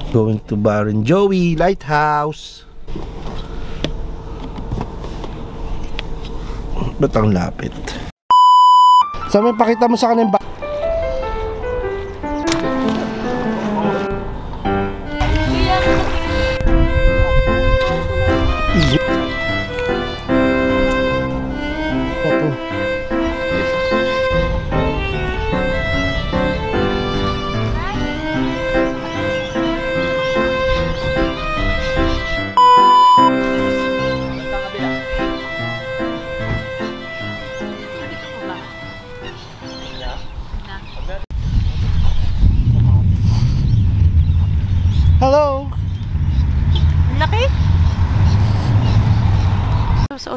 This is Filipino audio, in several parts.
Going to Baron Joey Lighthouse. Ba't ang lapit? So may pakita mo sa kanin ba? Hello! Laki?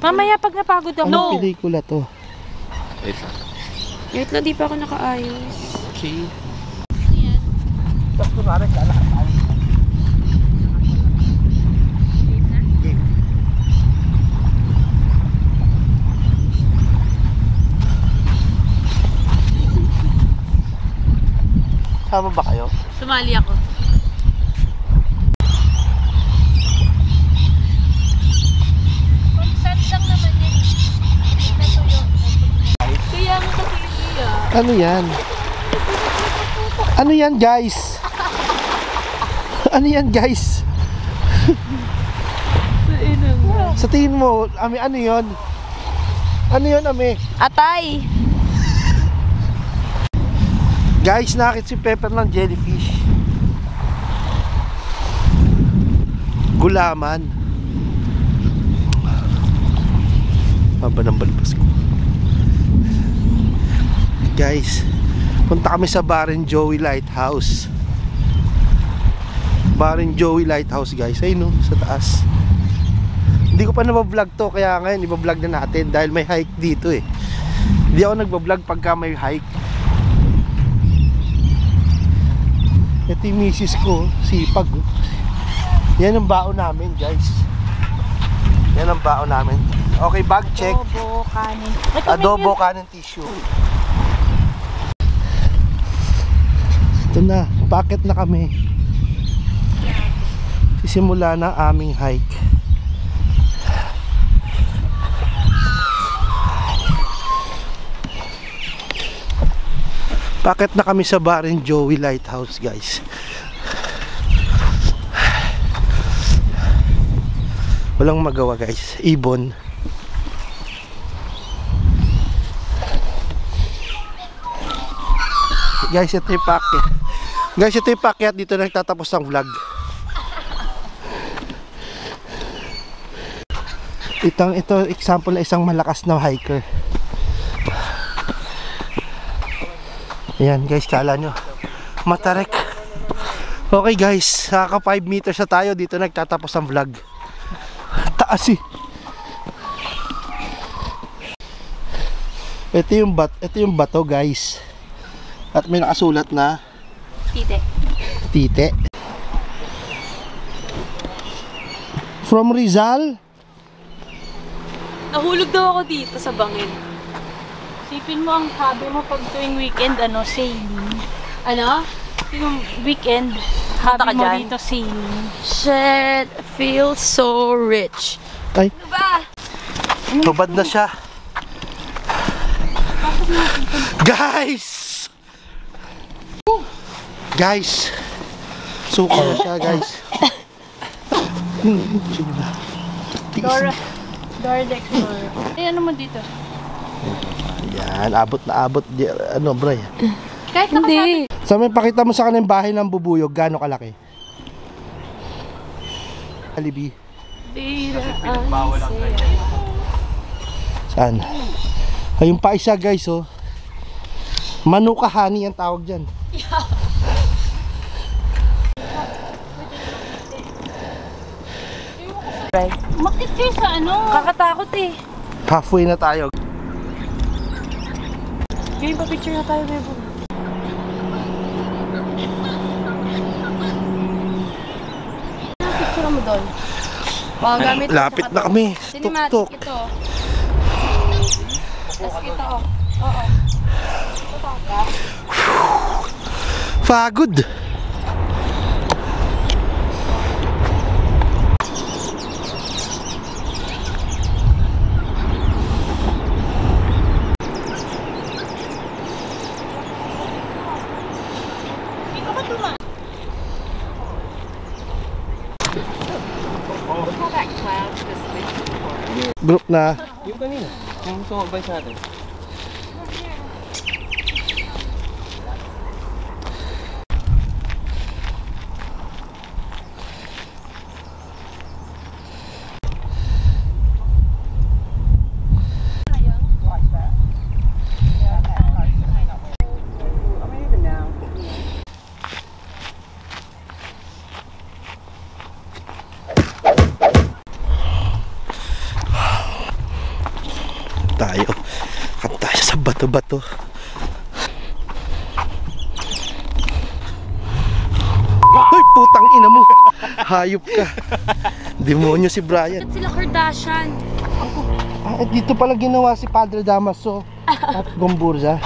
Mamaya pag napagod ako. Anong pelikula to? Wait lang, di pa ako nakaayos. Okay. Sama ba kayo? Sumali ako. Ano yan? Ano yan guys? Ano yan guys? Sa tingin mo, Ami, ano yon? Ano yon, Ami? Atay! Guys, nakakit si Pepper ng jellyfish. Gulaman. Haba ng balbas ko. Guys, punta kami sa Baron Joey Lighthouse. Baron Joey Lighthouse guys. Ayun no, sa taas. Hindi ko pa nabablog to, kaya ngayon ibablog na natin dahil may hike dito eh. Hindi ako nagbablog pagka may hike. Ito yung misis ko, sipag. Yan ang baon namin guys. Yan ang baon namin. Okay, bag check. Adobo, kanin. Adobo, kanin, tissue. Ito na, packet na kami. Sisimula na aming hike. Packet na kami sa Baron Joey Lighthouse guys. Walang magawa guys, ibon. Guys, ito yung packet. Guys, ito yung packet. Dito nagtatapos ang vlog. Ito example na isang malakas na hiker. Ayan guys, kala nyo matarek. Okay guys, saka 5 meters na tayo. Dito nagtatapos ang vlog. Taas eh. Ito yung bato guys. At may nakasulat na Tite. Tite. From Rizal. Nahulog daw ako dito sa bangin. Sipin mo ang hobby mo pag tuwing weekend, ano, sailing. Ano? Yung weekend, hobby mo dito sailing. Shit, feels so rich. Ay. Ano ba? Tubad na siya. Guys! Guys! Suka na siya guys. Dora the Explorer. Ay, ano mo dito? Yan, abot na abot. Ano bro? Kahit hindi. So may pakita mo sa kanang bahay ng bubuyog. Gaano kalaki? Alibi. Saan? Ayun pa isa guys oh. Manuka honey ang tawag dyan. Bakit kayo sa ano? Kakatakot eh. Halfway na tayo. Ngayon pa picture na tayo, Bebo. Ano picture mo doon? Gamit Lapit na kami. Tuk-tuk. Ito. Tapos ito oh. Oo. Pagod. Group na. Yung kanina, yung tumabay sa atin. Tayo. Kat tayo sa bato-bato. Ay, putang ina mo. Hayop ka. Demonyo si Brian. Sila Kardashian. Ah, dito pala ginawa si Padre Damaso at Gomburza.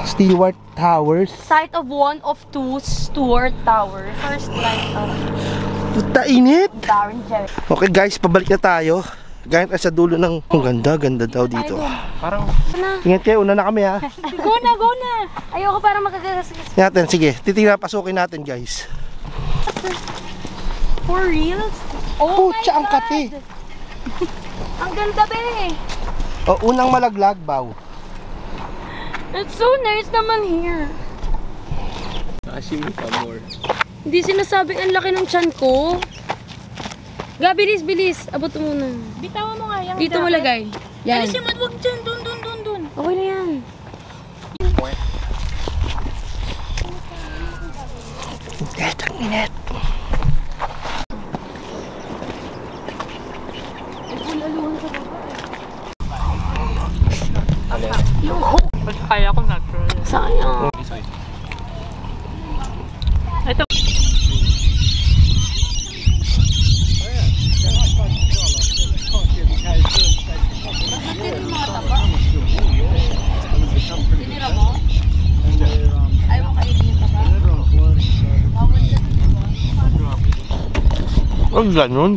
Stewart Towers. Site of one of two Stuart Tower. First light of Puta init. Darren Jerry. Okay guys, pabalik na tayo. Gayet sa dulo ng... Ang ganda daw dito. Parang Ingat kayo, una na kami ha. Go na. Ayoko parang magagagas. Natin, sige. Titingnan, pasukin natin guys. For reals? Oh Putya ang my God! kati. Ang ganda be! O, unang malaglag, baw. It's so nice naman here. sashimi pa more. Hindi sinasabing ang laki ng tiyan ko. Ga, bilis. Abot mo muna. Bitawan mo nga yung Dito mo lagay. Yan. Alisin mo, wag dyan. Dun. Okay na yan. Ang init. Kaya ko natural. Sayang. Ito. Ang ganun.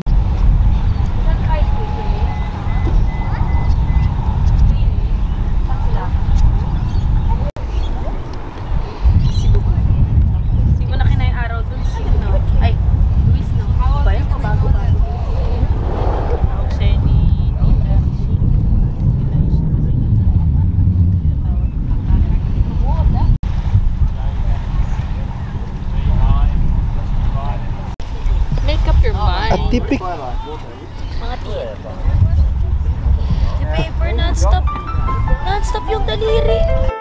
Hindi ko na kinayang araw dun. Ay, Luis no. Ba yan? Bago. Tawag sa'yo ni Tita. Make up your mind. At tipik. Mga tita. The paper non-stop yung daliri.